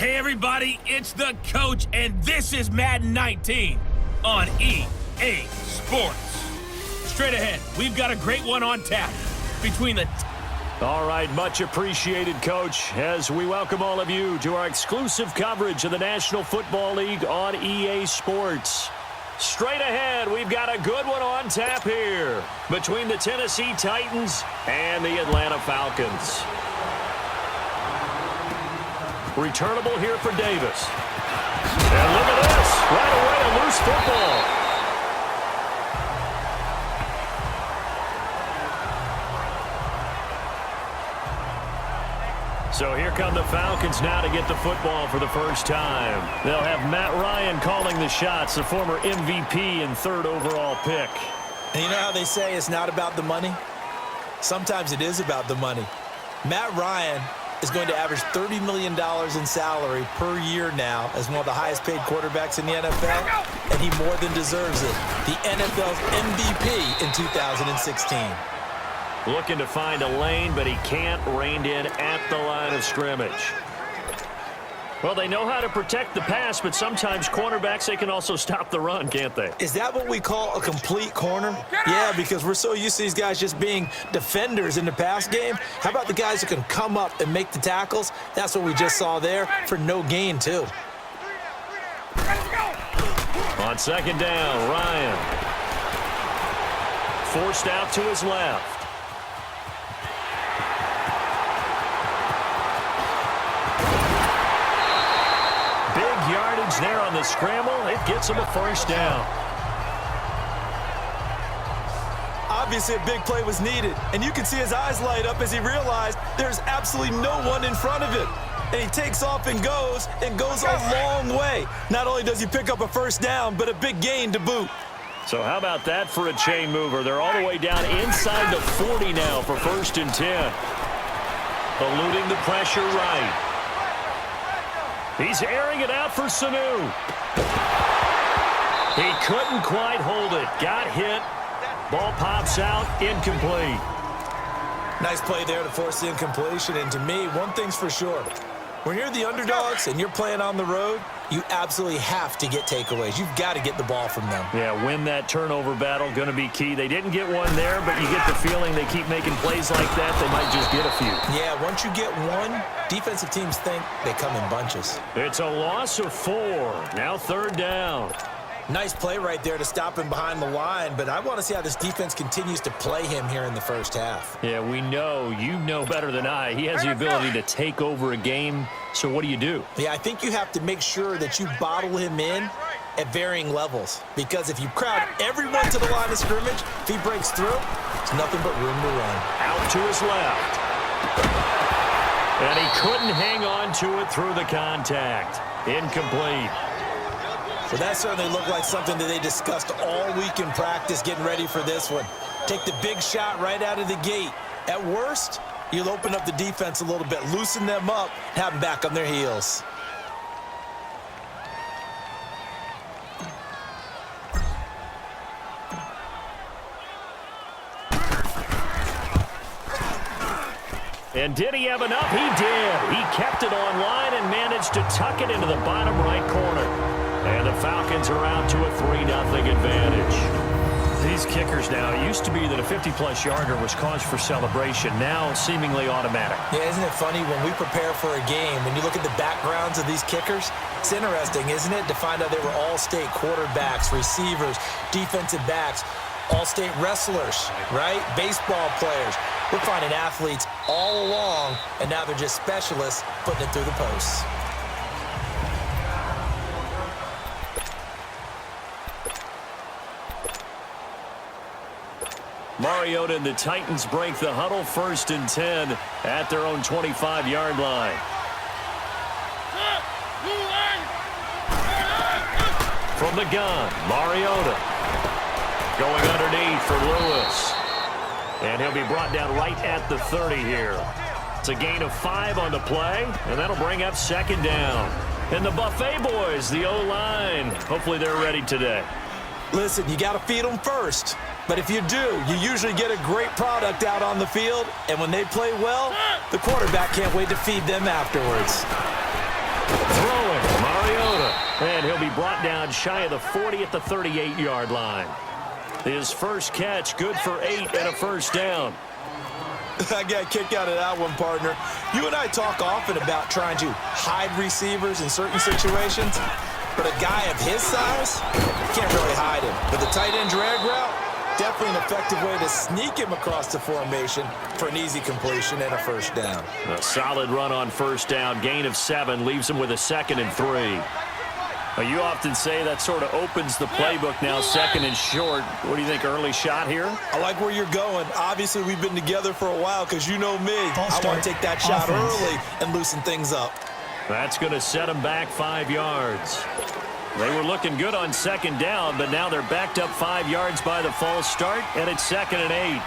Hey everybody, it's the coach, and this is Madden 19 on EA Sports. Straight ahead, we've got a great one on tap between the... All right, much appreciated, Coach, as we welcome all of you to our exclusive coverage of the National Football League on EA Sports. Straight ahead, we've got a good one on tap here between the Tennessee Titans and the Atlanta Falcons. Returnable here for Davis. And look at this. Right away, a loose football. So here come the Falcons now to get the football for the first time. They'll have Matt Ryan calling the shots, the former MVP and third overall pick. And you know how they say it's not about the money? Sometimes it is about the money. Matt Ryan is going to average $30 million in salary per year now as one of the highest paid quarterbacks in the NFL, and he more than deserves it. The NFL's MVP in 2016. Looking to find a lane, but he can't, reined in at the line of scrimmage. Well, they know how to protect the pass, but sometimes cornerbacks, they can also stop the run, can't they? Is that what we call a complete corner? Yeah, because we're so used to these guys just being defenders in the pass game. How about the guys who can come up and make the tackles? That's what we just saw there for no gain, too. On second down, Ryan. Forced out to his left. Yardage there on the scramble. It gets him a first down. Obviously, a big play was needed, and you can see his eyes light up as he realized there's absolutely no one in front of him. And he takes off and goes a long way. Not only does he pick up a first down, but a big gain to boot. So how about that for a chain mover? They're all the way down inside the 40 now for 1st and 10. Eluding the pressure right. He's airing it out for Sanu. He couldn't quite hold it. Got hit. Ball pops out. Incomplete. Nice play there to force the incompletion. And to me, one thing's for sure. When you're the underdogs and you're playing on the road, you absolutely have to get takeaways. You've got to get the ball from them. Yeah, win that turnover battle. Going to be key. They didn't get one there, but you get the feeling they keep making plays like that. They might just get a few. Yeah, once you get one, defensive teams think they come in bunches. It's a loss of 4. Now 3rd down. Nice play right there to stop him behind the line, but I want to see how this defense continues to play him here in the first half. Yeah, we know. You know better than I. He has the ability to take over a game, so what do? Yeah, I think you have to make sure that you bottle him in at varying levels, because if you crowd everyone to the line of scrimmage, if he breaks through, it's nothing but room to run. Out to his left. And he couldn't hang on to it through the contact. Incomplete. Well, that certainly looked like something that they discussed all week in practice getting ready for this one. Take the big shot right out of the gate. At worst, you'll open up the defense a little bit, loosen them up, have them back on their heels. And did he have enough? He did. He kept it on line and managed to tuck it into the bottom right corner. And the Falcons are out to a 3-0 advantage. These kickers now, it used to be that a 50-plus yarder was cause for celebration. Now seemingly automatic. Yeah, isn't it funny when we prepare for a game, when you look at the backgrounds of these kickers, it's interesting, isn't it, to find out they were all-state quarterbacks, receivers, defensive backs, all-state wrestlers, right? Baseball players. We're finding athletes all along, and now they're just specialists putting it through the posts. Mariota and the Titans break the huddle, 1st and 10 at their own 25-yard line. From the gun, Mariota going underneath for Lewis. And he'll be brought down right at the 30 here. It's a gain of 5 on the play, and that'll bring up 2nd down. And the Buffet boys, the O-line, hopefully they're ready today. Listen, you got to feed them first. But if you do, you usually get a great product out on the field. And when they play well, the quarterback can't wait to feed them afterwards. Throwing, Mariota. And he'll be brought down shy of the 40 at the 38-yard line. His first catch, good for 8 and a first down. I got a kick out of that one, partner. You and I talk often about trying to hide receivers in certain situations, but a guy of his size, you can't really hide him. But the tight end drag route, definitely an effective way to sneak him across the formation for an easy completion and a first down. A solid run on first down, gain of 7, leaves him with a 2nd and 3. You often say that sort of opens the playbook now, 2nd and short. What do you think, early shot here? I like where you're going. Obviously, we've been together for a while because you know me. I want to take that shot early and loosen things up. That's going to set them back 5 yards. They were looking good on 2nd down, but now they're backed up 5 yards by the false start, and it's 2nd and 8.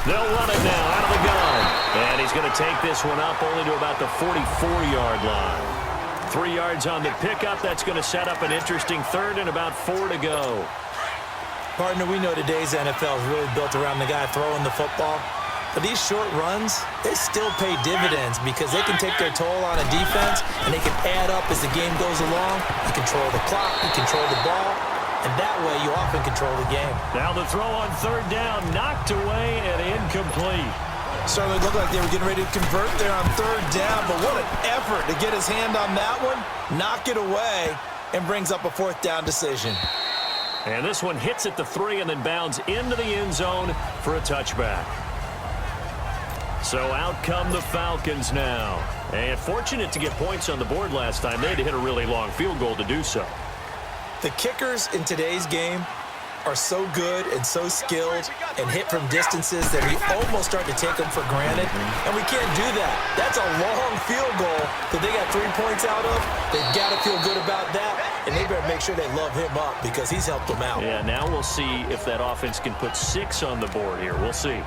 They'll run it now out of the gun. And he's going to take this one up only to about the 44-yard line. 3 yards on the pickup. That's going to set up an interesting 3rd and about 4 to go. Partner, we know today's NFL is really built around the guy throwing the football. But these short runs, they still pay dividends because they can take their toll on a defense and they can add up as the game goes along. You control the clock, you control the ball, and that way you often control the game. Now the throw on 3rd down, knocked away and incomplete. Certainly looked like they were getting ready to convert there on 3rd down, but what an effort to get his hand on that one, knock it away, and brings up a 4th down decision. And this one hits at the 3 and then bounds into the end zone for a touchback. So out come the Falcons now. And fortunate to get points on the board last time. They had to hit a really long field goal to do so. The kickers in today's game are so good and so skilled and hit from distances that we almost start to take them for granted. And we can't do that. That's a long field goal that they got 3 points out of. They've got to feel good about that. And they better make sure they love him up because he's helped them out. Yeah, now we'll see if that offense can put 6 on the board here. We'll see.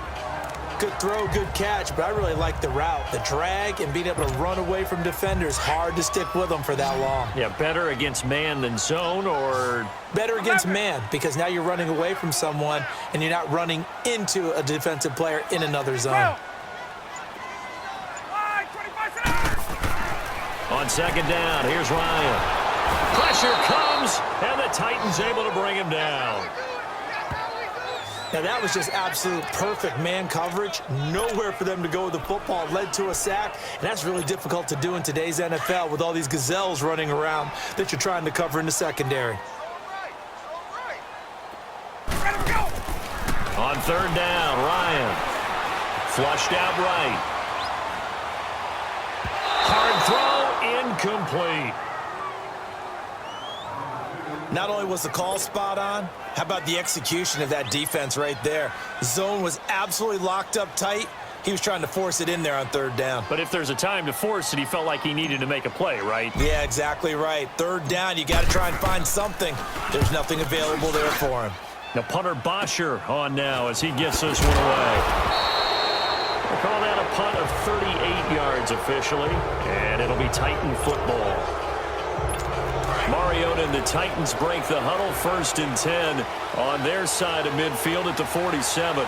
Good throw, good catch, but I really like the route. The drag and being able to run away from defenders, hard to stick with them for that long. Yeah, better against man than zone, or? Better against man, because now you're running away from someone and you're not running into a defensive player in another zone. On 2nd down, here's Ryan. Pressure comes, and the Titans able to bring him down. Now, that was just absolute perfect man coverage. Nowhere for them to go with the football. Led to a sack, and that's really difficult to do in today's NFL with all these gazelles running around that you're trying to cover in the secondary. On 3rd down, Ryan. Flushed out right. Hard throw, incomplete. Not only was the call spot on, how about the execution of that defense right there? The zone was absolutely locked up tight. He was trying to force it in there on 3rd down. But if there's a time to force it, he felt like he needed to make a play, right? Yeah, exactly right. 3rd down, you got to try and find something. There's nothing available there for him. Now punter Bosher on now as he gets this one away. We'll call that a punt of 38 yards officially, and it'll be Titan football. Mariota and the Titans break the huddle, 1st and 10 on their side of midfield at the 47.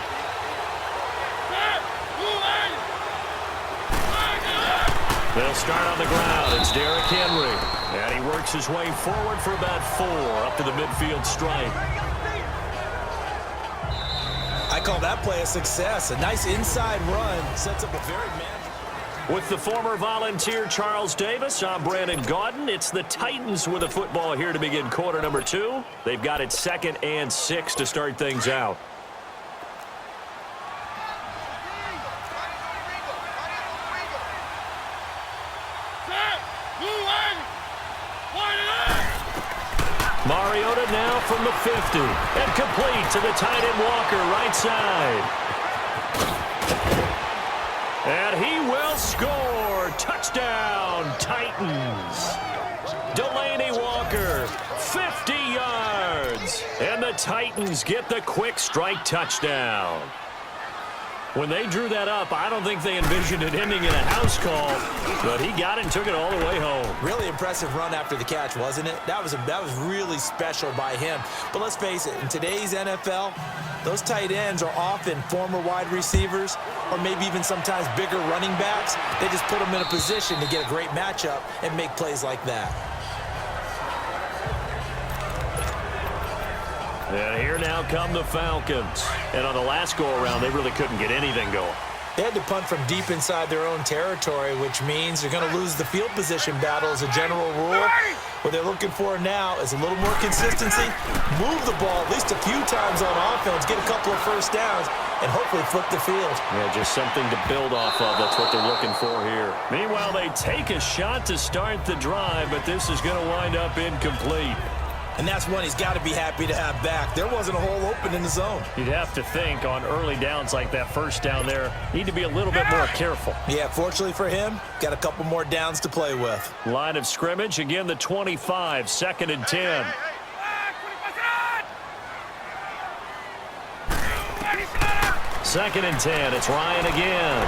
They'll start on the ground. It's Derrick Henry. And he works his way forward for about 4 up to the midfield stripe. I call that play a success. A nice inside run sets up a very manageable. With the former Volunteer Charles Davis, I'm Brandon Gaudin. It's the Titans with the football here to begin quarter number 2. They've got it 2nd and 6 to start things out. Mariota now from the 50. And complete to the tight end Walker, right side. And he will score. Touchdown, Titans. Delaney Walker, 50 yards. And the Titans get the quick strike touchdown. When they drew that up, I don't think they envisioned it ending in a house call, but he got it and took it all the way home. Really impressive run after the catch, wasn't it? That was really special by him. But let's face it, in today's NFL, those tight ends are often former wide receivers or maybe even sometimes bigger running backs. They just put them in a position to get a great matchup and make plays like that. And here now come the Falcons. And on the last go-around, they really couldn't get anything going. They had to punt from deep inside their own territory, which means they're going to lose the field position battle as a general rule. What they're looking for now is a little more consistency, move the ball at least a few times on offense, get a couple of first downs, and hopefully flip the field. Yeah, just something to build off of. That's what they're looking for here. Meanwhile, they take a shot to start the drive, but this is going to wind up incomplete. And that's one he's got to be happy to have back. There wasn't a hole open in the zone. You'd have to think on early downs like that first down there, need to be a little bit more careful. Yeah, fortunately for him, got a couple more downs to play with. Line of scrimmage, again the 25, 2nd and 10. Second and 10, it's Ryan again.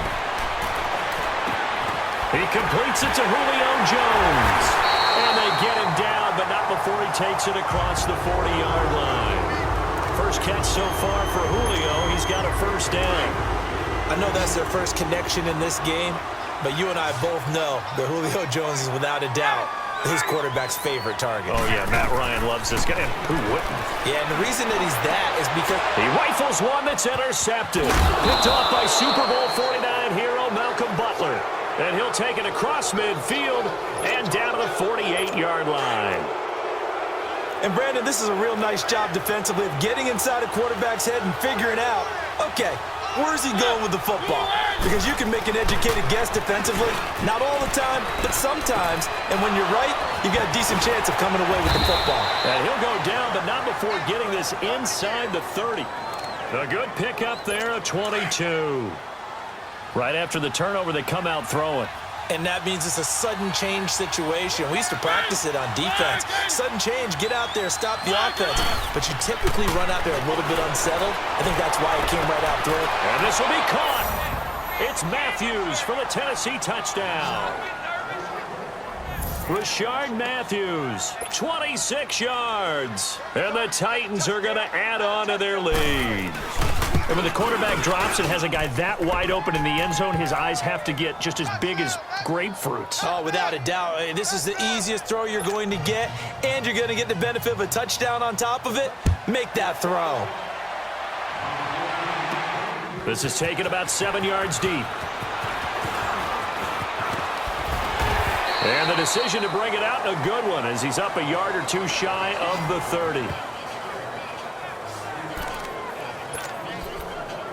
He completes it to Julio Jones. And they get him down, but not before he takes it across the 40-yard line. First catch so far for Julio. He's got a first down. I know that's their first connection in this game, but you and I both know that Julio Jones is without a doubt his quarterback's favorite target. Oh, yeah, Matt Ryan loves this guy. Who wouldn't? Yeah, and the reason that he's that is because he rifles one that's intercepted. Picked off by Super Bowl 49 hero Malcolm Butler. And he'll take it across midfield and down to the 48-yard line. And, Brandon, this is a real nice job defensively of getting inside a quarterback's head and figuring out, okay, where's he going with the football? Because you can make an educated guess defensively, not all the time, but sometimes. And when you're right, you got a decent chance of coming away with the football. And he'll go down, but not before getting this inside the 30. A good pickup there, a 22. Right after the turnover, they come out throwing. And that means it's a sudden change situation. We used to practice it on defense. Sudden change, get out there, stop the offense. But you typically run out there a little bit unsettled. I think that's why it came right out through. And this will be caught. It's Matthews for the Tennessee touchdown. Rashard Matthews, 26 yards. And the Titans are going to add on to their lead. And when the quarterback drops and has a guy that wide open in the end zone, his eyes have to get just as big as grapefruits. Oh, without a doubt. This is the easiest throw you're going to get, and you're going to get the benefit of a touchdown on top of it. Make that throw. This is taken about 7 yards deep. And the decision to bring it out, a good one, as he's up a yard or two shy of the 30.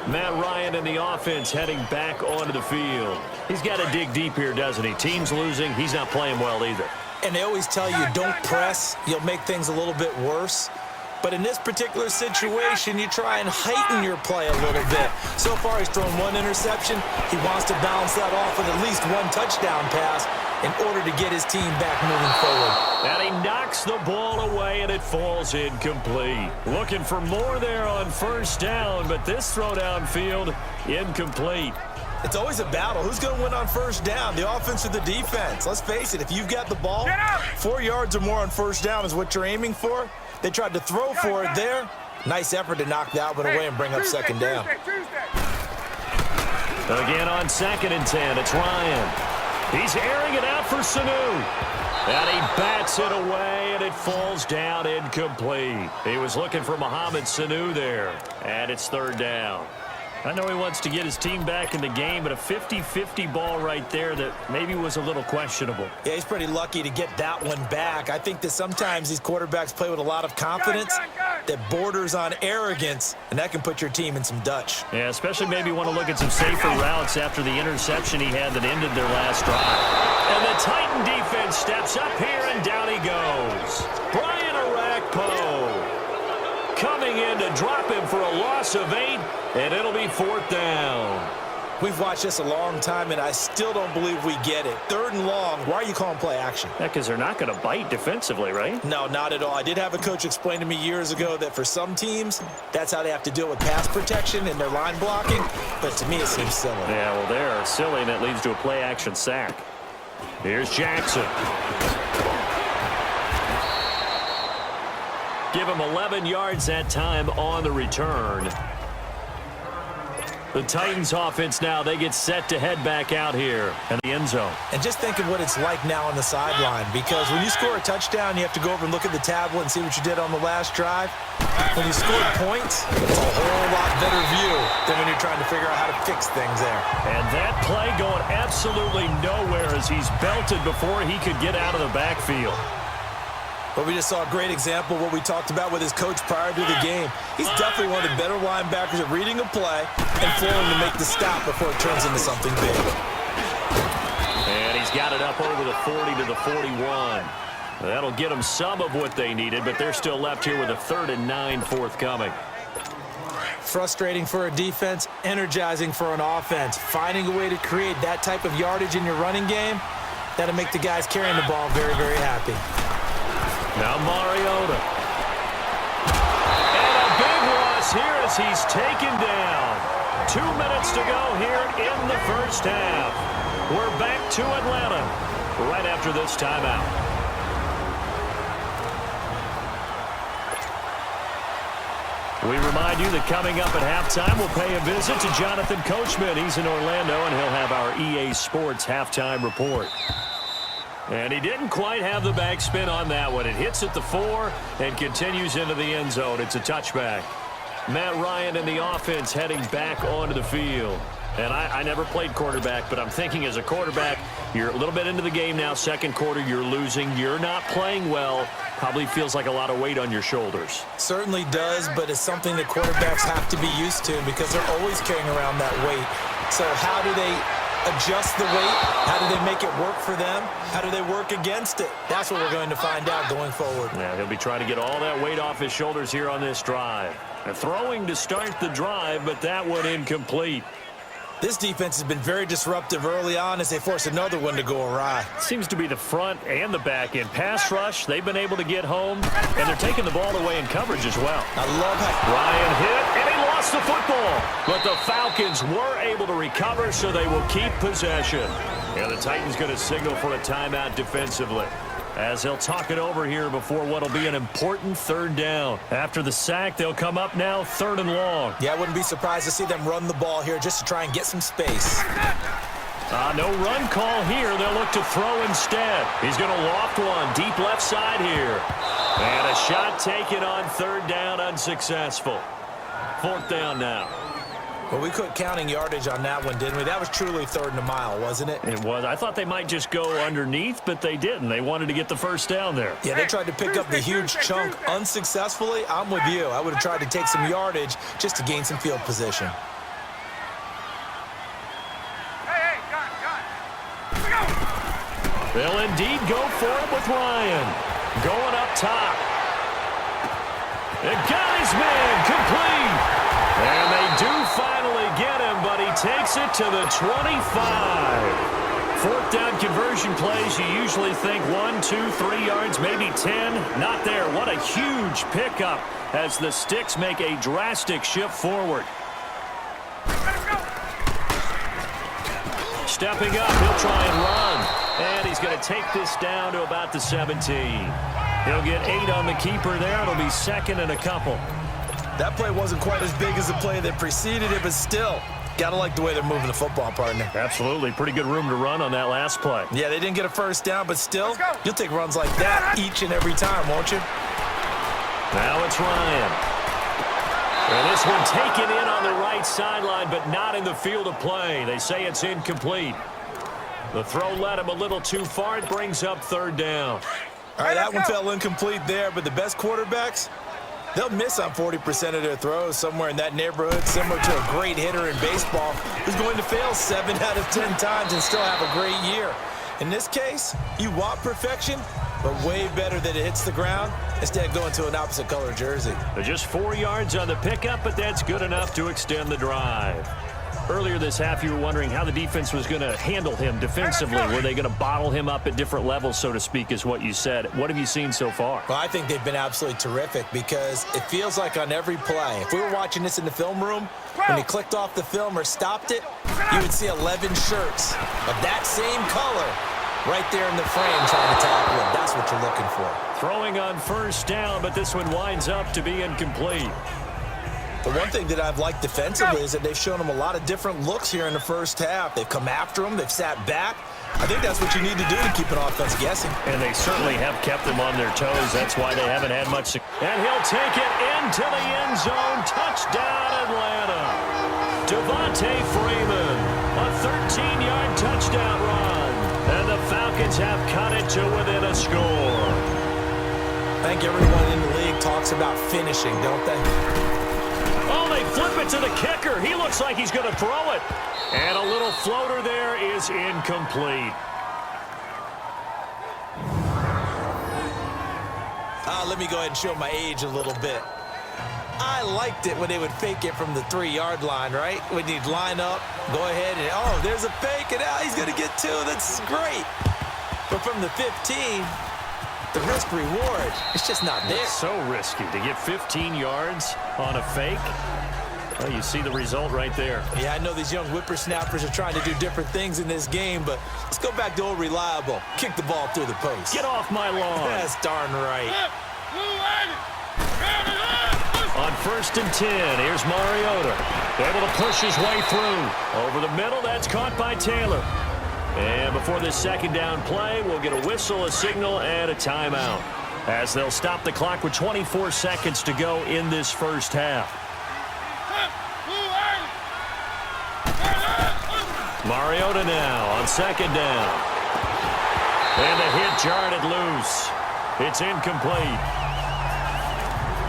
Matt Ryan and the offense heading back onto the field. He's got to dig deep here, doesn't he? Team's losing. He's not playing well either. And they always tell you, don't press. You'll make things a little bit worse. But in this particular situation, you try and heighten your play a little bit. So far, he's thrown one interception. He wants to balance that off with at least one touchdown pass in order to get his team back moving forward. And he knocks the ball away, and it falls incomplete. Looking for more there on first down, but this throw downfield, incomplete. It's always a battle. Who's going to win on first down, the offense or the defense? Let's face it, if you've got the ball, 4 yards or more on first down is what you're aiming for. They tried to throw for it there. Nice effort to knock that one away and bring up second down. Again on 2nd and 10, it's Ryan. He's airing it out for Sanu. And he bats it away, and it falls down incomplete. He was looking for Mohamed Sanu there, and it's third down. I know he wants to get his team back in the game, but a 50-50 ball right there that maybe was a little questionable. Yeah, he's pretty lucky to get that one back. I think that sometimes these quarterbacks play with a lot of confidence that borders on arrogance, and that can put your team in some Dutch. Yeah, especially maybe want to look at some safer routes after the interception he had that ended their last drive. And the Titan defense steps up here, and down he goes. Brian Orakpo coming in to drop him for a loss of 8, and it'll be fourth down. We've watched this a long time, and I still don't believe we get it. 3rd and long, why are you calling play action? Yeah, because they're not going to bite defensively, right? No, not at all. I did have a coach explain to me years ago that for some teams, that's how they have to deal with pass protection and their line blocking. But to me, it seems silly. Yeah, well, they're silly, and that leads to a play-action sack. Here's Jackson. Give him 11 yards that time on the return. The Titans offense now, they get set to head back out here in the end zone. And just think of what it's like now on the sideline, because when you score a touchdown, you have to go over and look at the tablet and see what you did on the last drive. When you score points, it's a whole lot better view than when you're trying to figure out how to fix things there. And that play going absolutely nowhere as he's belted before he could get out of the backfield. But we just saw a great example of what we talked about with his coach prior to the game. He's definitely one of the better linebackers at reading a play and flowing to make the stop before it turns into something big. And he's got it up over the 40 to the 41. That'll get them some of what they needed, but they're still left here with a 3rd and 9 forthcoming. Frustrating for a defense, energizing for an offense. Finding a way to create that type of yardage in your running game, that'll make the guys carrying the ball very, very happy. Now Mariota. And a big loss here as he's taken down. 2 minutes to go here in the first half. We're back to Atlanta right after this timeout. We remind you that coming up at halftime, we'll pay a visit to Jonathan Coachman. He's in Orlando, and he'll have our EA Sports halftime report. And he didn't quite have the backspin on that one. It hits at the 4 and continues into the end zone. It's a touchback. Matt Ryan and the offense heading back onto the field. And I never played quarterback, but I'm thinking as a quarterback, you're a little bit into the game now. Second quarter, you're losing. You're not playing well. Probably feels like a lot of weight on your shoulders. Certainly does, but it's something that quarterbacks have to be used to because they're always carrying around that weight. So how do they adjust the weight? How do they make it work for them? How do they work against it? That's what we're going to find out going forward. Yeah, he'll be trying to get all that weight off his shoulders here on this drive. And throwing to start the drive, but that one incomplete. This defense has been very disruptive early on as they force another one to go awry. Seems to be the front and the back end. Pass rush, they've been able to get home, and they're taking the ball away in coverage as well. I love how Ryan hit, and he lost the football. But the Falcons were able to recover, so they will keep possession. And the Titans going to signal for a timeout defensively, as he'll talk it over here before what will be an important 3rd down. After the sack, they'll come up now 3rd and long. Yeah, I wouldn't be surprised to see them run the ball here just to try and get some space. No run call here. They'll look to throw instead. He's going to loft one deep left side here. And a shot taken on 3rd down, unsuccessful. 4th down now. Well, we quit counting yardage on that one, didn't we? That was truly 3rd and a mile, wasn't it? It was. I thought they might just go underneath, but they didn't. They wanted to get the 1st down there. Yeah, they tried to pick up the huge chunk unsuccessfully. I'm with you. I would have tried to take some yardage just to gain some field position. They'll indeed go for it with Ryan. Going up top. And got his man complete. And they do finally get him, but he takes it to the 25. 4th down conversion plays, you usually think 1, 2, 3 yards, maybe 10. Not there. What a huge pickup as the Sticks make a drastic shift forward. Stepping up, he'll try and run. And he's going to take this down to about the 17. He'll get 8 on the keeper there. It'll be 2nd and a couple. That play wasn't quite as big as the play that preceded it, but still, gotta like the way they're moving the football, partner. Absolutely. Pretty good room to run on that last play. Yeah, they didn't get a 1st down, but still, you'll take runs like that each and every time, won't you? Now it's Ryan. And this one taken in on the right sideline, but not in the field of play. They say it's incomplete. The throw led him a little too far. It brings up 3rd down. All right, that one fell incomplete there, but the best quarterbacks, they'll miss on 40% of their throws, somewhere in that neighborhood, similar to a great hitter in baseball who's going to fail 7 out of 10 times and still have a great year. In this case, you want perfection, but way better that it hits the ground instead of going to an opposite color jersey. They're just 4 yards on the pickup, but that's good enough to extend the drive. Earlier this half, you were wondering how the defense was going to handle him defensively. Were they going to bottle him up at different levels, so to speak, is what you said. What have you seen so far? Well, I think they've been absolutely terrific because it feels like on every play, if we were watching this in the film room, when he clicked off the film or stopped it, you would see 11 shirts of that same color right there in the frame trying to tackle him. That's what you're looking for. Throwing on first down, but this one winds up to be incomplete. The one thing that I've liked defensively is that they've shown him a lot of different looks here in the first half. They've come after him. They've sat back. I think that's what you need to do to keep an offense guessing. And they certainly have kept them on their toes. That's why they haven't had much success. And he'll take it into the end zone. Touchdown, Atlanta. Devontae Freeman, a 13-yard touchdown run. And the Falcons have cut it to within a score. I think everyone in the league talks about finishing, don't they? Oh, they flip it to the kicker. He looks like he's going to throw it. And a little floater there is incomplete. Let me go ahead and show my age a little bit. I liked it when they would fake it from the 3-yard line, right? When you'd line up, go ahead, and oh, there's a fake, and now he's going to get 2. That's great. But from the 15, the risk-reward, it's just not there. It's so risky to get 15 yards on a fake. Well, you see the result right there. Yeah, I know these young whippersnappers are trying to do different things in this game, but let's go back to old reliable. Kick the ball through the post. Get off my lawn. That's darn right. On 1st and 10, here's Mariota. Able to push his way through. Over the middle, that's caught by Taylor. And before this second down play, we'll get a whistle, a signal, and a timeout, as they'll stop the clock with 24 seconds to go in this first half. Mariota now on 2nd down. And the hit jarred it loose. It's incomplete.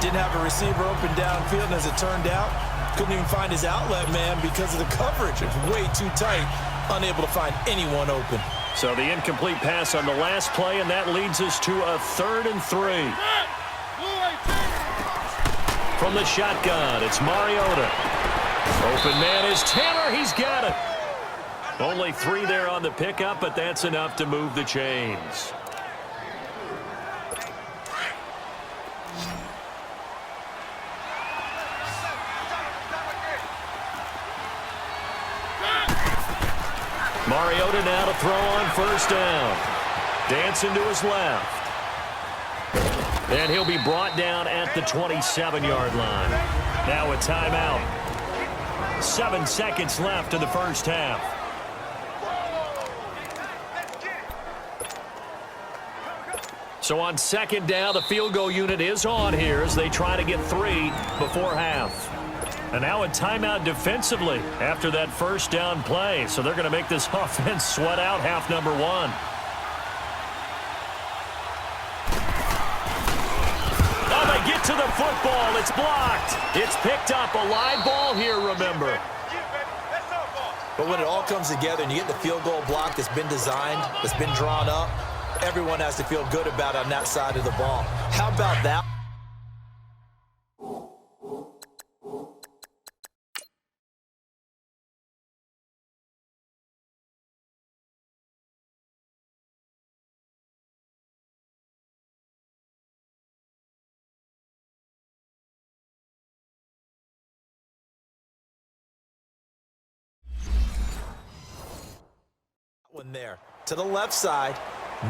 Didn't have a receiver open downfield, and as it turned out, couldn't even find his outlet man because of the coverage. It's way too tight, unable to find anyone open. So the incomplete pass on the last play, and that leads us to a 3rd and 3. From the shotgun, it's Mariota. Open man is Taylor. He's got it. Only 3 there on the pickup, but that's enough to move the chains. Mariota now to throw on 1st down. Dancing to his left. And he'll be brought down at the 27-yard line. Now a timeout. 7 seconds left in the first half. So on 2nd down, the field goal unit is on here as they try to get 3 before half. And now a timeout defensively after that 1st down play. So they're going to make this offense sweat out half number 1. Oh, they get to the football. It's blocked. It's picked up. A live ball here, remember. But when it all comes together and you get the field goal block that's been designed, that's been drawn up, everyone has to feel good about it on that side of the ball. How about that? One there to the left side,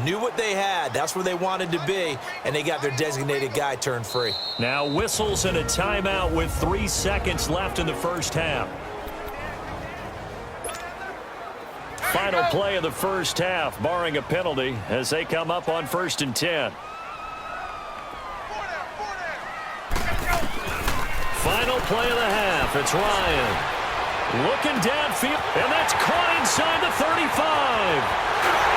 knew what they had. That's where they wanted to be, and they got their designated guy turned free. Now whistles and a timeout with 3 seconds left in the first half. Final play of the first half, barring a penalty, as they come up on 1st and 10. Final play of the half. It's Ryan. Looking downfield, and that's caught inside the 35.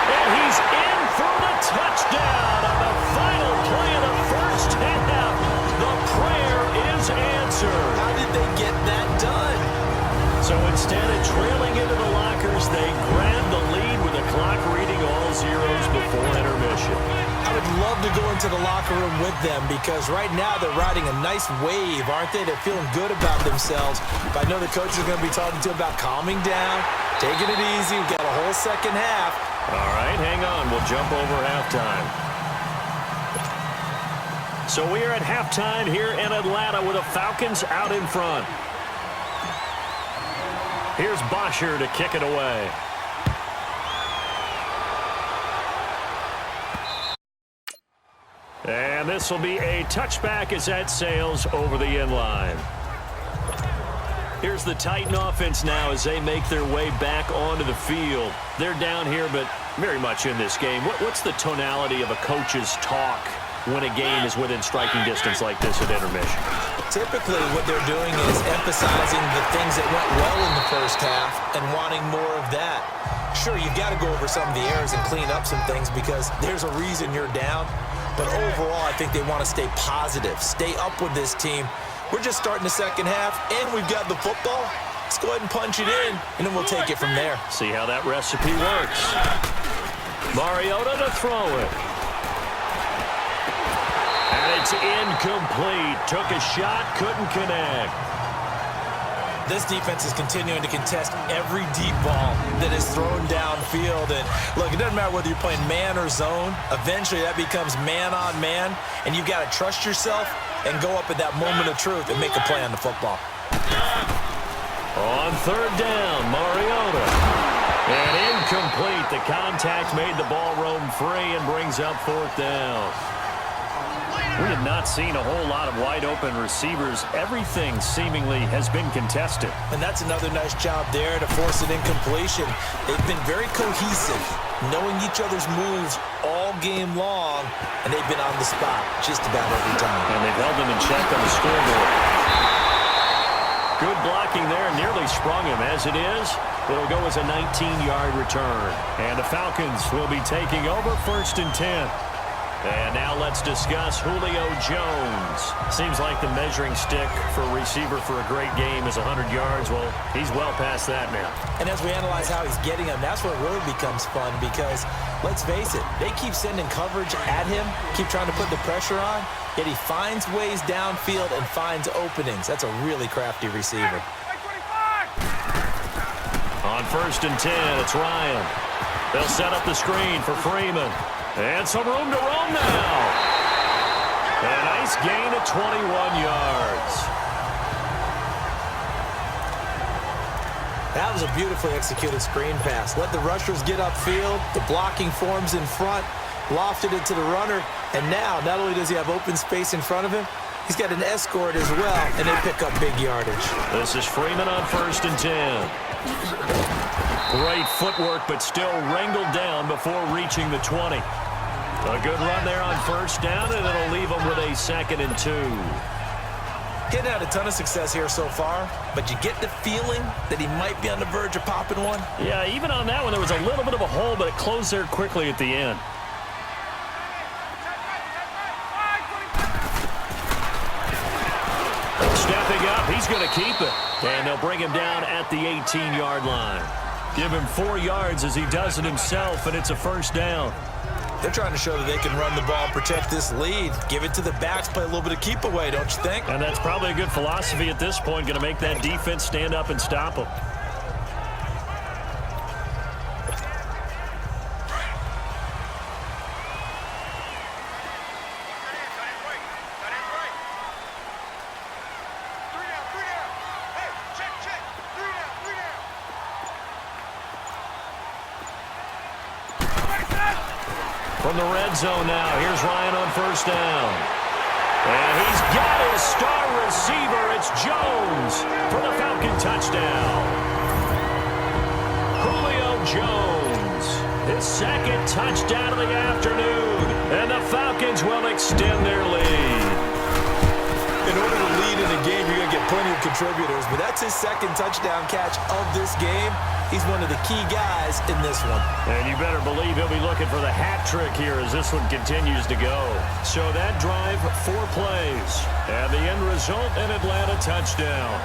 And he's in for the touchdown on the final play of the first half. The prayer is answered. How did they get that done? So instead of trailing into the lockers, they grabbed the lead with the clock reading all zeros before intermission. I would love love to go into the locker room with them because right now they're riding a nice wave, aren't they? They're feeling good about themselves. But I know the coach is going to be talking to them about calming down, taking it easy. We've got a whole second half. All right, hang on. We'll jump over halftime. So we are at halftime here in Atlanta with the Falcons out in front. Here's Bosher to kick it away. And this will be a touchback as that sails over the inline. Here's the Titan offense now as they make their way back onto the field. They're down here, but very much in this game. What's the tonality of a coach's talk when a game is within striking distance like this at intermission? Typically, what they're doing is emphasizing the things that went well in the first half and wanting more of that. Sure, you've got to go over some of the errors and clean up some things because there's a reason you're down. But overall, I think they want to stay positive, stay up with this team. We're just starting the second half, and we've got the football. Let's go ahead and punch it in, and then we'll take it from there. See how that recipe works. Mariota to throw it. And it's incomplete. Took a shot, couldn't connect. This defense is continuing to contest every deep ball that is thrown downfield. And look, it doesn't matter whether you're playing man or zone. Eventually, that becomes man on man, and you've got to trust yourself and go up at that moment of truth and make a play on the football. On third down, Mariota. And incomplete. The contact made the ball roam free and brings up fourth down. We have not seen a whole lot of wide-open receivers. Everything seemingly has been contested. And that's another nice job there to force an incompletion. They've been very cohesive, knowing each other's moves all game long, and they've been on the spot just about every time. And they've held them in check on the scoreboard. Good blocking there, nearly sprung him. As it is, it'll go as a 19-yard return. And the Falcons will be taking over 1st and 10. And now let's discuss Julio Jones. Seems like the measuring stick for a receiver for a great game is 100 yards. Well, he's well past that now. And as we analyze how he's getting them, that's where it really becomes fun because, let's face it, they keep sending coverage at him, keep trying to put the pressure on, yet he finds ways downfield and finds openings. That's a really crafty receiver. On 1st and 10, it's Ryan. They'll set up the screen for Freeman. And some room to roam now. A nice gain of 21 yards. That was a beautifully executed screen pass. Let the rushers get upfield. The blocking forms in front. Lofted it to the runner. And now, not only does he have open space in front of him, he's got an escort as well, and they pick up big yardage. This is Freeman on 1st and 10. Great footwork, but still wrangled down before reaching the 20. A good run there on 1st down, and it'll leave him with a 2nd and 2. Getting out a ton of success here so far, but you get the feeling that he might be on the verge of popping one. Yeah, even on that one, there was a little bit of a hole, but it closed there quickly at the end. Stepping up, he's going to keep it. And they'll bring him down at the 18-yard line. Give him 4 yards as he does it himself, and it's a 1st down. They're trying to show that they can run the ball and protect this lead. Give it to the backs, play a little bit of keep away, don't you think? And that's probably a good philosophy at this point, going to make that defense stand up and stop them. From the red zone now, here's Ryan on 1st down. And he's got his star receiver. It's Jones for the Falcon touchdown. Julio Jones, his 2nd touchdown of the afternoon. And the Falcons will extend their lead. In order to lead in a game, you're going to get plenty of contributors, but that's his 2nd touchdown catch of this game. He's one of the key guys in this one. And you better believe he'll be looking for the hat trick here as this one continues to go. So that drive, 4 plays. And the end result, an Atlanta touchdown.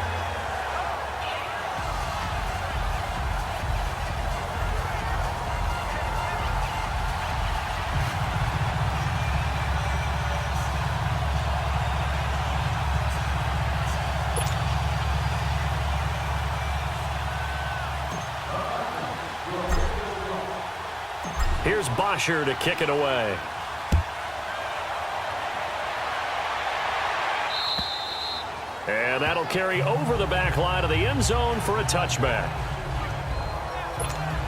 Here's Bosher to kick it away. And that'll carry over the back line of the end zone for a touchback.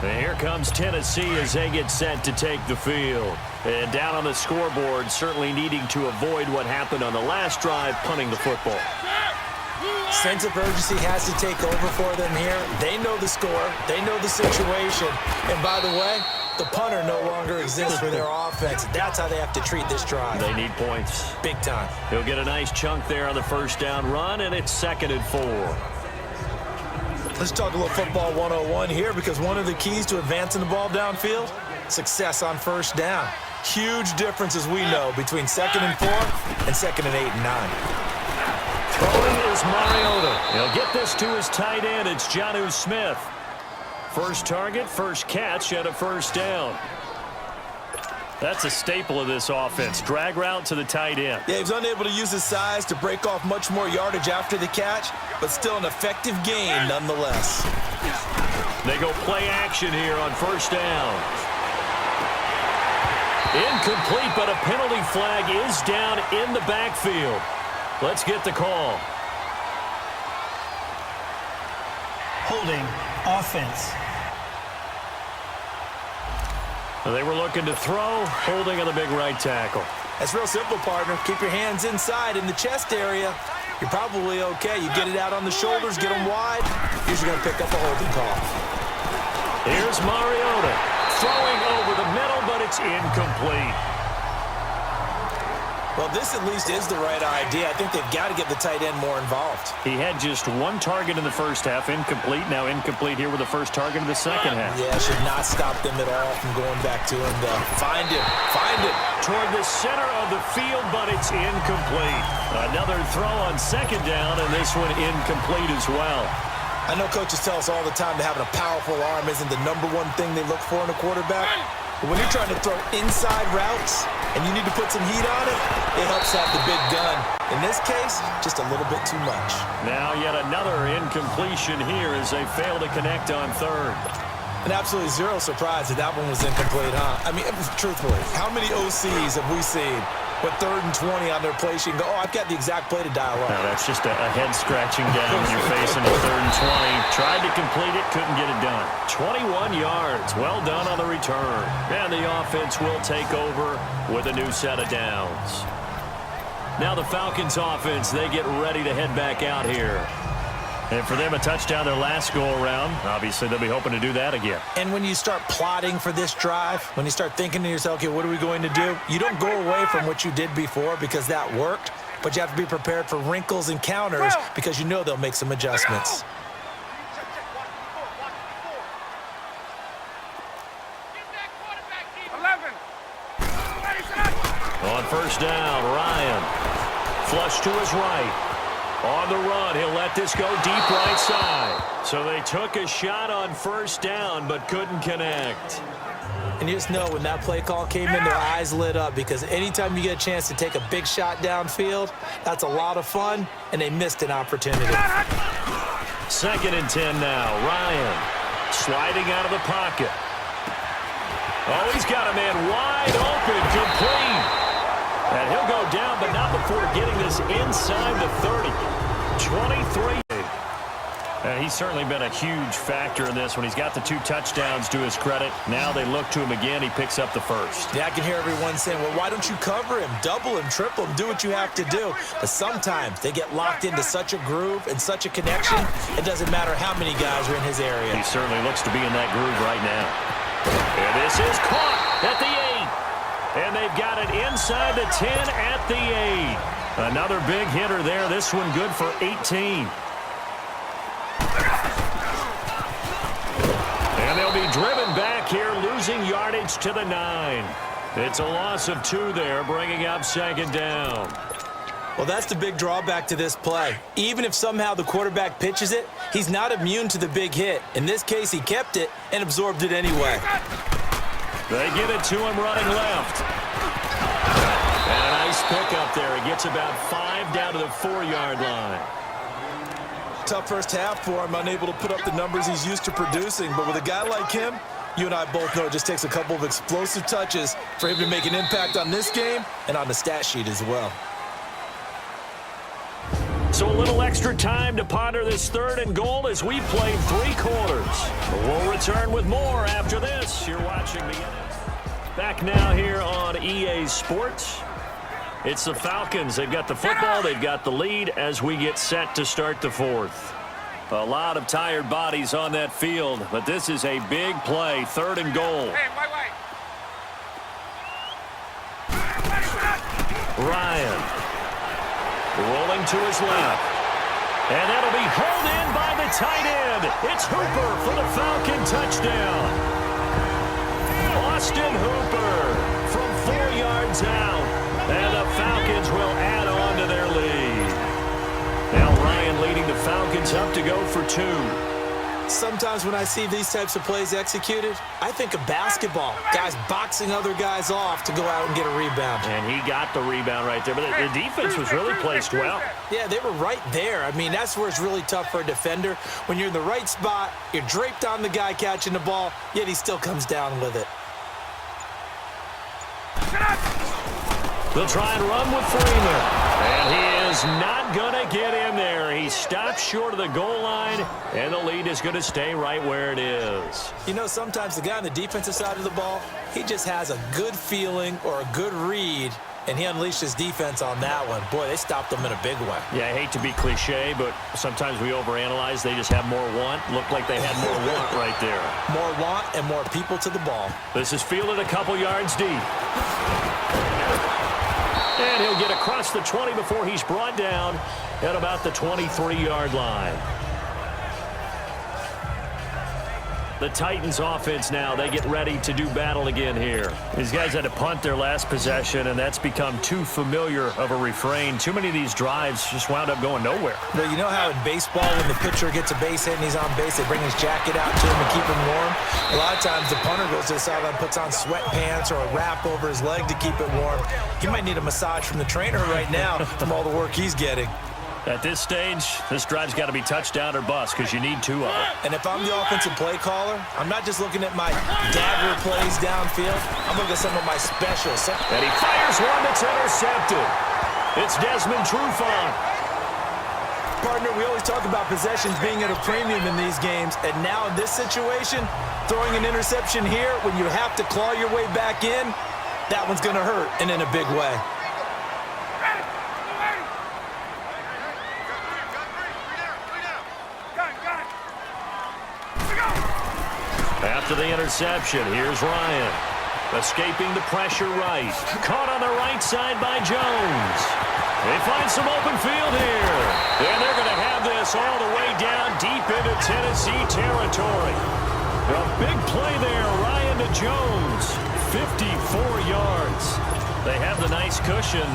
And here comes Tennessee as they get set to take the field. And down on the scoreboard, certainly needing to avoid what happened on the last drive, punting the football. Sense of urgency has to take over for them here. They know the score. They know the situation. And by the way, the punter no longer exists for their offense. That's how they have to treat this drive. They need points. Big time. He'll get a nice chunk there on the first down run, and it's 2nd and 4. Let's talk a little football 101 here, because one of the keys to advancing the ball downfield, success on first down. Huge difference, as we know, between 2nd and 4 and 2nd and 8 and 9. Throwing is Mariota. He'll get this to his tight end. It's Jonnu Smith. First target, first catch, and a first down. That's a staple of this offense. Drag route to the tight end. Yeah, he was unable to use his size to break off much more yardage after the catch, but still an effective gain nonetheless. They go play action here on first down. Incomplete, but a penalty flag is down in the backfield. Let's get the call. Holding offense. They were looking to throw, holding on the big right tackle. That's real simple, partner. Keep your hands inside in the chest area. You're probably okay. You get it out on the shoulders, get them wide. Usually going to pick up a holding call. Here's Mariota. Throwing over the middle, but it's incomplete. Well, this at least is the right idea. I think they've got to get the tight end more involved. He had just one target in the first half, incomplete. Now incomplete here with the first target in the second half. Yeah, should not stop them at all from going back to him. Find him. Find him. Toward the center of the field, but it's incomplete. Another throw on second down, and this one incomplete as well. I know coaches tell us all the time that having a powerful arm isn't the #1 thing they look for in a quarterback. But when you're trying to throw inside routes and you need to put some heat on it, it helps have the big gun. In this case, just a little bit too much. Now yet another incompletion here as they fail to connect on third. And absolutely zero surprise that that one was incomplete, huh? I mean, truthfully, how many OCs have we seen with 3rd and 20 on their play sheet and go, oh, I've got the exact play to dial up? Now, that's just a head scratching down when you're facing a 3rd and 20. Tried to complete it, couldn't get it done. 21 yards. Well done on the return. And the offense will take over with a new set of downs. Now the Falcons offense, they get ready to head back out here. And for them, a touchdown their last go-around. Obviously, they'll be hoping to do that again. And when you start plotting for this drive, when you start thinking to yourself, okay, what are we going to do? You don't go away from what you did before because that worked, but you have to be prepared for wrinkles and counters because you know they'll make some adjustments. On first down, Ryan. Flush to his right. On the run, he'll let this go deep right side. So they took a shot on first down, but couldn't connect. And you just know when that play call came in, their eyes lit up because anytime you get a chance to take a big shot downfield, that's a lot of fun, and they missed an opportunity. 2nd and 10 now. Ryan sliding out of the pocket. Oh, he's got a man wide open, complete. And he'll go down, but not before getting this inside the 30. 23. And he's certainly been a huge factor in this when he's got the 2 touchdowns to his credit. Now they look to him again. He picks up the first. Yeah, I can hear everyone saying, well, why don't you cover him? Double him, triple him, do what you have to do. But sometimes they get locked into such a groove and such a connection, it doesn't matter how many guys are in his area. He certainly looks to be in that groove right now. And this is caught at the 8. And they've got it inside the 10 at the 8. Another big hitter there. This one good for 18. And they'll be driven back here, losing yardage to the 9. It's a loss of 2 there, bringing up 2nd down. Well, that's the big drawback to this play. Even if somehow the quarterback pitches it, he's not immune to the big hit. In this case, he kept it and absorbed it anyway. They give it to him running left. And a nice pickup there. He gets about 5 down to the 4-yard line. Tough first half for him, unable to put up the numbers he's used to producing. But with a guy like him, You and I both know it just takes a couple of explosive touches for him to make an impact on this game and on the stat sheet as well. So a little extra time to ponder this 3rd and goal as we played 3 quarters. We'll return with more after this. You're watching the back now here on EA Sports. It's the Falcons. They've got the football. They've got the lead as we get set to start the 4th. A lot of tired bodies on that field, but this is a big play, 3rd and goal. Ryan rolling to his left. And that'll be hauled in by the tight end. It's Hooper for the Falcon touchdown. Austin Hooper from 4 yards out. And the Falcons will add on to their lead. Now Ryan leading the Falcons up to go for 2. Sometimes when I see these types of plays executed, I think of basketball. Guys boxing other guys off to go out and get a rebound. And he got the rebound right there. But the defense was really placed well. Yeah, they were right there. I mean, that's where it's really tough for a defender. When you're in the right spot, you're draped on the guy catching the ball, yet he still comes down with it. They'll try and run with Freeman. And he is not going to get in there. He stops short of the goal line, and the lead is going to stay right where it is. You know, sometimes the guy on the defensive side of the ball, he just has a good feeling or a good read, and he unleashed his defense on that one. Boy, they stopped them in a big way. Yeah, I hate to be cliche, but sometimes we overanalyze. They just have more want. Looked like they had more want right there. More want and more people to the ball. This is fielded a couple yards deep. And he'll get across the 20 before he's brought down at about the 23-yard line. The Titans offense now, they get ready to do battle again here. These guys had to punt their last possession, and that's become too familiar of a refrain. Too many of these drives just wound up going nowhere. Well, you know how in baseball when the pitcher gets a base hit and he's on base, they bring his jacket out to him and keep him warm? A lot of times the punter goes to the sideline, puts on sweatpants or a wrap over his leg to keep it warm. He might need a massage from the trainer right now from all the work he's getting. At this stage, this drive's got to be touchdown or bust because you need 2 of them. And if I'm the offensive play caller, I'm not just looking at my dagger plays downfield. I'm looking at some of my specials. And he fires one that's intercepted. It's Desmond Trufant. Partner, we always talk about possessions being at a premium in these games. And now in this situation, throwing an interception here when you have to claw your way back in, that one's going to hurt and in a big way. After the interception, here's Ryan. Escaping the pressure right. Caught on the right side by Jones. They find some open field here. And they're going to have this all the way down deep into Tennessee territory. A big play there, Ryan to Jones. 54 yards. They have the nice cushion.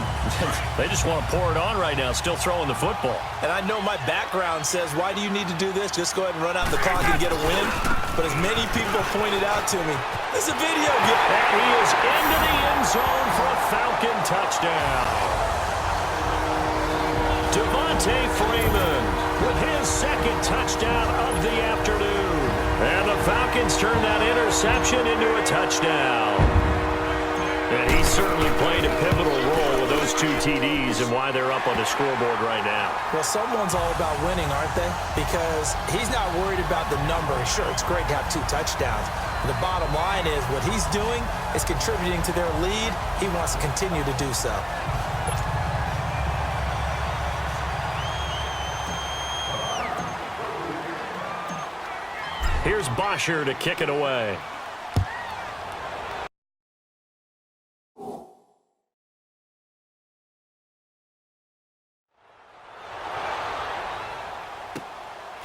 They just want to pour it on right now, still throwing the football. And I know my background says, why do you need to do this? Just go ahead and run out the clock and get a win. But as many people pointed out to me, this is a video game. And he is into the end zone for a Falcon touchdown. Devontae Freeman with his 2nd touchdown of the afternoon. And the Falcons turn that interception into a touchdown. And he certainly played a pivotal role with those 2 TDs and why they're up on the scoreboard right now. Well, someone's all about winning, aren't they? Because he's not worried about the number. Sure, it's great to have 2 touchdowns. But the bottom line is what he's doing is contributing to their lead. He wants to continue to do so. Here's Bosher to kick it away.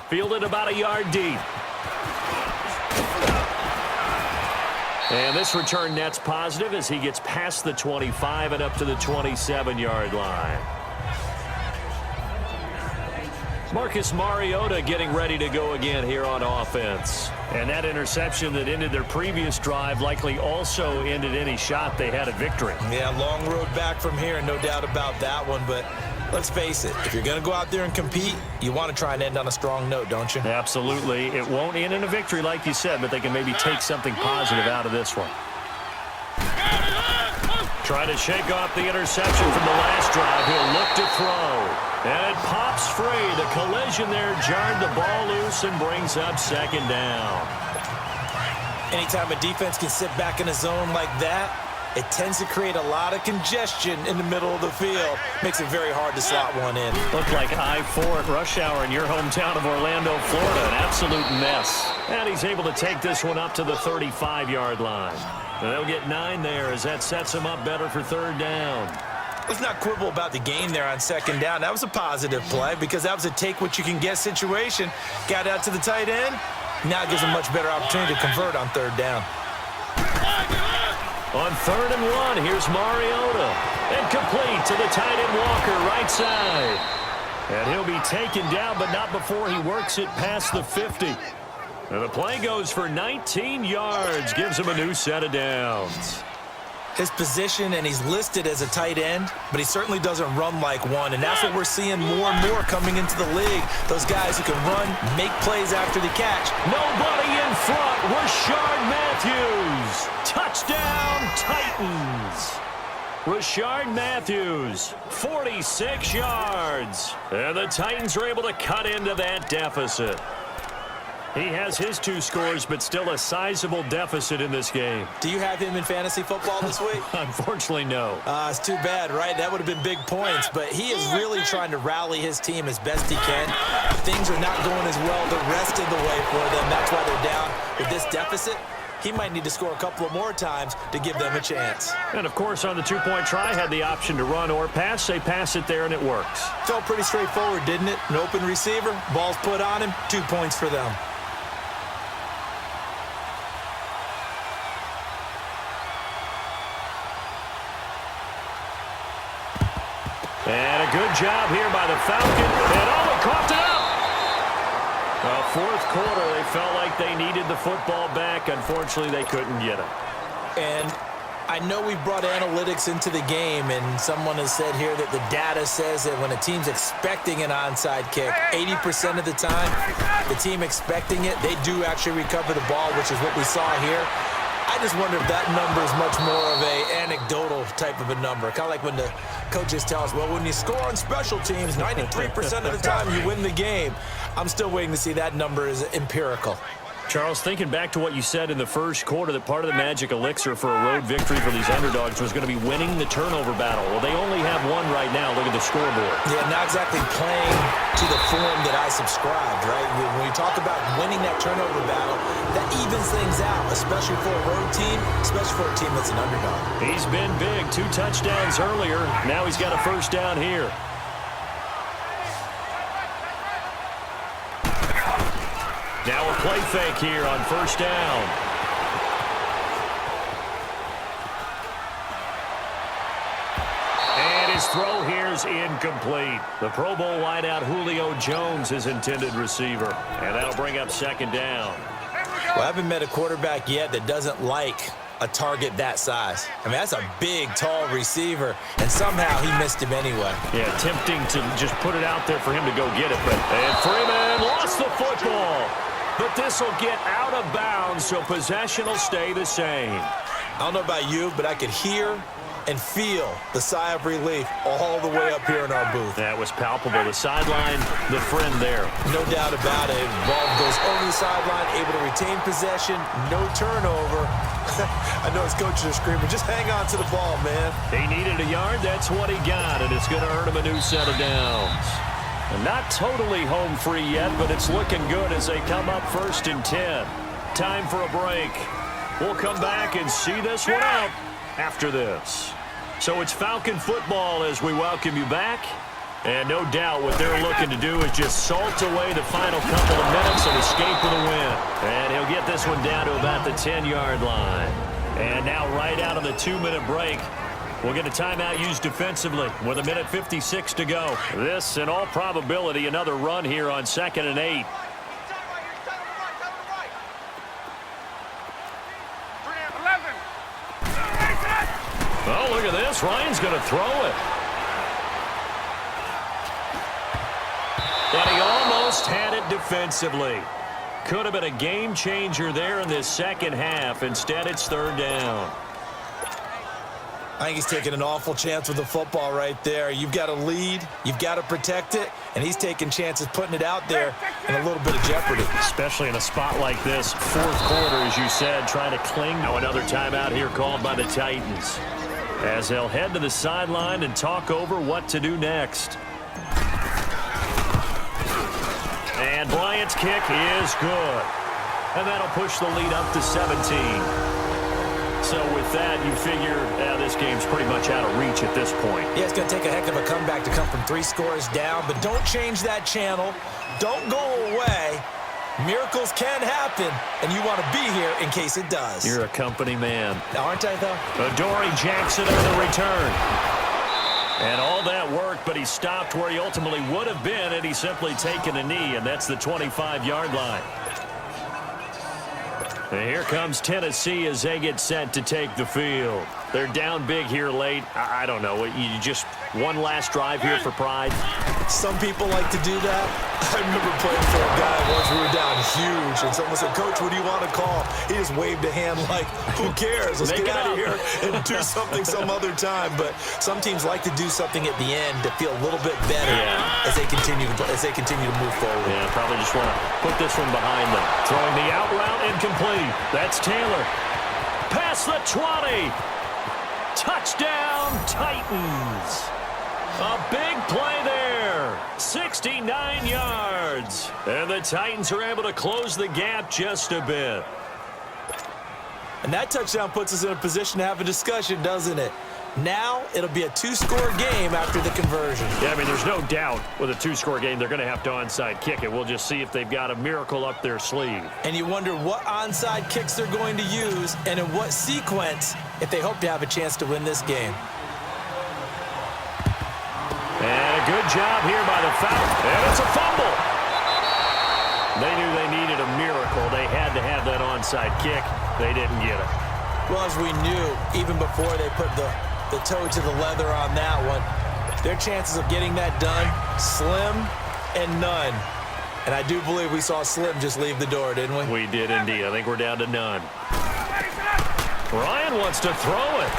Fielded about a yard deep. And this return net's positive as he gets past the 25 and up to the 27-yard line. Marcus Mariota getting ready to go again here on offense. And that interception that ended their previous drive likely also ended any shot they had at victory. Yeah, long road back from here, no doubt about that one. But Let's face it, if you're going to go out there and compete, you want to try and end on a strong note, don't you? Absolutely. It won't end in a victory like you said, but they can maybe take something positive out of this one. Trying to shake off the interception from the last drive. He'll look to throw. And it pops free. The collision there jarred the ball loose and brings up second down. Anytime a defense can sit back in a zone like that, it tends to create a lot of congestion in the middle of the field. Makes it very hard to slot one in. Looked like I-4 at rush hour in your hometown of Orlando, Florida. An absolute mess. And he's able to take this one up to the 35-yard line. And they'll get 9 there as that sets him up better for third down. Let's not quibble about the gain there on second down. That was a positive play because that was a take-what-you-can-get situation. Got out to the tight end. Now it gives him a much better opportunity to convert on third down. On 3rd and 1, here's Mariota. And complete to the tight end Walker, right side. And he'll be taken down, but not before he works it past the 50. And the play goes for 19 yards, gives him a new set of downs. His position, and he's listed as a tight end, but he certainly doesn't run like one, and that's what we're seeing more and more coming into the league. Those guys who can run, make plays after the catch. Nobody in front. Rashard Matthews. Touchdown, Titans. Rashard Matthews, 46 yards. And the Titans are able to cut into that deficit. He has his 2 scores, but still a sizable deficit in this game. Do you have him in fantasy football this week? Unfortunately, no. It's too bad, right? That would have been big points, but he is really trying to rally his team as best he can. Things are not going as well the rest of the way for them. That's why they're down with this deficit. He might need to score a couple of more times to give them a chance. And, of course, on the 2-point try, had the option to run or pass. They pass it there, and it works. Felt pretty straightforward, didn't it? An open receiver, ball's put on him, 2 points for them. And a good job here by the Falcons. And he coughed it up. Fourth quarter, they felt like they needed the football back. Unfortunately, they couldn't get it. And I know we brought analytics into the game, and someone has said here that the data says that when a team's expecting an onside kick, 80% of the time, the team expecting it, they do actually recover the ball, which is what we saw here. I just wonder if that number is much more of a anecdotal type of a number. Kind of like when the coaches tell us, well, when you score on special teams, 93% of the time you win the game. I'm still waiting to see that number is empirical. Charles, thinking back to what you said in the first quarter, that part of the magic elixir for a road victory for these underdogs was going to be winning the turnover battle. Well, they only have one right now. Look at the scoreboard. Yeah, not exactly playing to the form that I subscribed, right? When we talk about winning that turnover battle, that evens things out, especially for a road team, especially for a team that's an underdog. He's been big. 2 touchdowns earlier. Now he's got a first down here. Now a play fake here on first down. And his throw here is incomplete. The Pro Bowl wideout Julio Jones, his intended receiver. And that'll bring up second down. Well, I haven't met a quarterback yet that doesn't like a target that size. I mean, that's a big, tall receiver, and somehow he missed him anyway. Yeah, tempting to just put it out there for him to go get it. And Freeman lost the football. But this will get out of bounds, so possession will stay the same. I don't know about you, but I could hear and feel the sigh of relief all the way up here in our booth. That was palpable. The sideline, the friend there. No doubt about it. Ball goes over the sideline, able to retain possession, no turnover. I know his coaches are screaming, just hang on to the ball, man. He needed a yard. That's what he got, and it's going to earn him a new set of downs. And not totally home free yet, but it's looking good as they come up 1st and 10. Time for a break. We'll come back and see this one out after this. So it's Falcon football as we welcome you back. And no doubt what they're looking to do is just salt away the final couple of minutes and escape with a win. And he'll get this one down to about the 10-yard line. And now right out of the 2-minute break, we'll get a timeout used defensively with 1:56 to go. This, in all probability, another run here on 2nd and 8. Oh, look at this. Ryan's going to throw it. And he almost had it defensively. Could have been a game changer there in this second half. Instead, it's third down. I think he's taking an awful chance with the football right there. You've got to lead, you've got to protect it, and he's taking chances putting it out there in a little bit of jeopardy. Especially in a spot like this, fourth quarter, as you said, trying to cling. Now another timeout here called by the Titans, as they'll head to the sideline and talk over what to do next. And Bryant's kick is good. And that'll push the lead up to 17. So with that, you figure this game's pretty much out of reach at this point. Yeah, it's going to take a heck of a comeback to come from 3 scores down, but don't change that channel. Don't go away. Miracles can happen, and you want to be here in case it does. You're a company man. Aren't I, though? Adoree Jackson on the return. And all that work, but he stopped where he ultimately would have been had he simply taken a knee, and that's the 25-yard line. And here comes Tennessee as they get set to take the field. They're down big here late. I don't know. You just one last drive here for pride? Some people like to do that. I remember playing for a guy once we were down huge, and someone said, "Coach, what do you want to call?" He just waved a hand like, who cares? Let's get out of here and do something some other time. But some teams like to do something at the end to feel a little bit better as they continue to move forward. Yeah, probably just want to put this one behind them. Throwing the out route incomplete. That's Taylor. Past the 20. Touchdown, Titans. A big play there. 69 yards. And the Titans are able to close the gap just a bit. And that touchdown puts us in a position to have a discussion, doesn't it? Now it'll be a 2-score game after the conversion. Yeah, I mean, there's no doubt with a 2-score game they're going to have to onside kick it. We'll just see if they've got a miracle up their sleeve. And you wonder what onside kicks they're going to use and in what sequence if they hope to have a chance to win this game. And a good job here by the Falcons. And it's a fumble. They knew they needed a miracle. They had to have that onside kick. They didn't get it. Well, as we knew, even before they put the toe to the leather on that one, their chances of getting that done, slim and none. And I do believe we saw Slim just leave the door, didn't we? We did indeed. I think we're down to none. Ryan wants to throw it.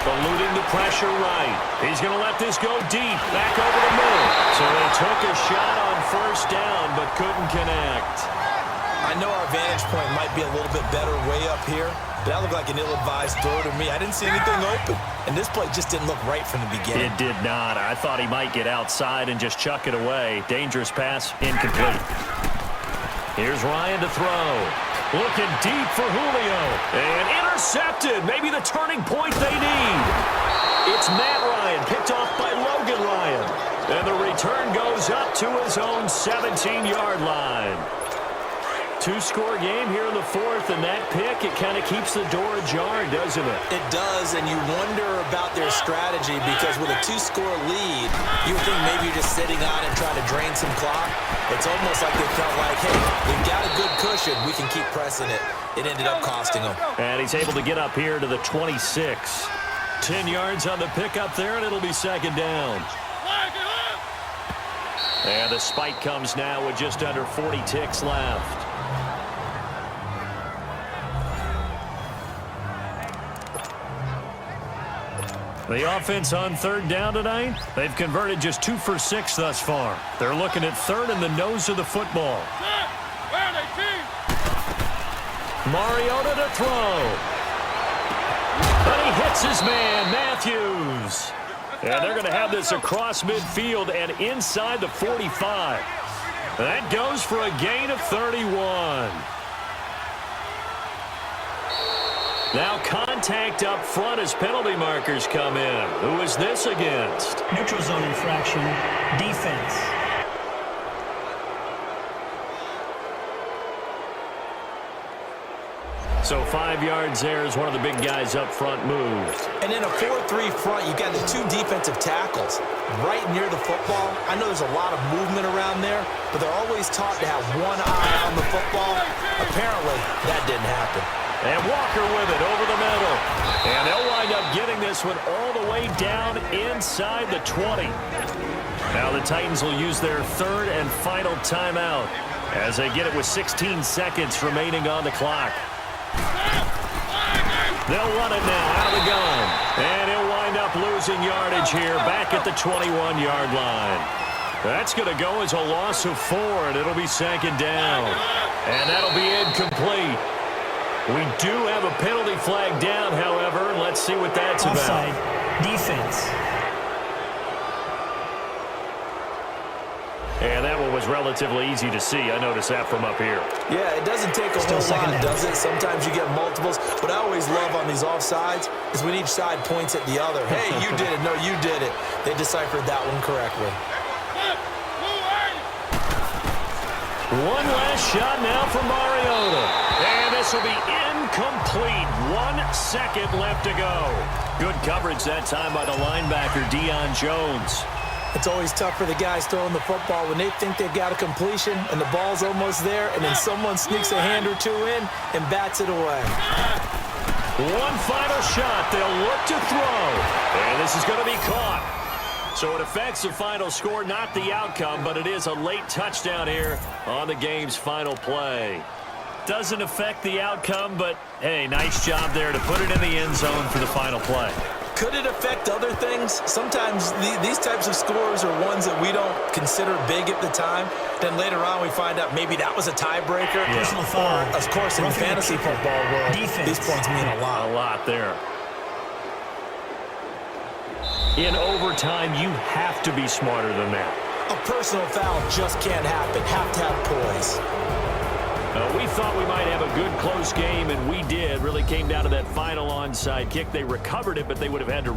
Eluding the pressure right. He's going to let this go deep. Back over the middle. So they took a shot on first down, but couldn't connect. I know our vantage point might be a little bit better way up here, but that looked like an ill-advised throw to me. I didn't see anything open, and this play just didn't look right from the beginning. It did not. I thought he might get outside and just chuck it away. Dangerous pass, incomplete. Here's Ryan to throw. Looking deep for Julio. And intercepted. Maybe the turning point they need. It's Matt Ryan, picked off by Logan Ryan. And the return goes up to his own 17-yard line. 2-score game here in the fourth, and that pick, it kind of keeps the door ajar, doesn't it? It does, and you wonder about their strategy because with a 2-score lead, you would think maybe you're just sitting on and trying to drain some clock. It's almost like they felt like, hey, we've got a good cushion. We can keep pressing it. It ended up costing them. And he's able to get up here to the 26. 10 yards on the pickup there, and it'll be second down. And the spike comes now with just under 40 ticks left. The offense on third down tonight, they've converted just 2 for 6 thus far. They're looking at third in the nose of the football. Mariota to throw. But he hits his man, Matthews. And they're going to have this across midfield and inside the 45. That goes for a gain of 31. Now contact up front as penalty markers come in. Who is this against? Neutral zone infraction, defense. So 5 yards there as one of the big guys up front moved. And in a 4-3 front, you've got the 2 defensive tackles right near the football. I know there's a lot of movement around there, but they're always taught to have one eye on the football. Apparently, that didn't happen. And Walker with it over the middle. And they'll wind up getting this one all the way down inside the 20. Now the Titans will use their third and final timeout as they get it with 16 seconds remaining on the clock. They'll run it now out of the gun. And he'll wind up losing yardage here back at the 21-yard line. That's going to go as a loss of 4, and it'll be second down. And that'll be incomplete. We do have a penalty flag down, however. Let's see what that's Offside. about. Defense. And that one was relatively easy to see. I noticed that from up here. Yeah, it doesn't take a whole lot, does it? Sometimes you get multiples. What I always love on these offsides is when each side points at the other. Hey, you did it. No, you did it. They deciphered that one correctly. One last shot now for Mariota. And this will be incomplete. 1 second left to go. Good coverage that time by the linebacker, Deion Jones. It's always tough for the guys throwing the football when they think they've got a completion and the ball's almost there, and then someone sneaks a hand or two in and bats it away. One final shot. They'll look to throw. And this is going to be caught. So it affects the final score, not the outcome, but it is a late touchdown here on the game's final play. Doesn't affect the outcome, but, hey, nice job there to put it in the end zone for the final play. Could it affect other things? Sometimes these types of scores are ones that we don't consider big at the time. Then later on we find out maybe that was a tiebreaker. Yeah. Personal foul. Of course, in the fantasy football world, these points mean a lot. A lot there. In overtime, you have to be smarter than that. A personal foul just can't happen. Have to have poise. We thought we might have a good close game, and we did. Really came down to that final onside kick. They recovered it, but they would have had to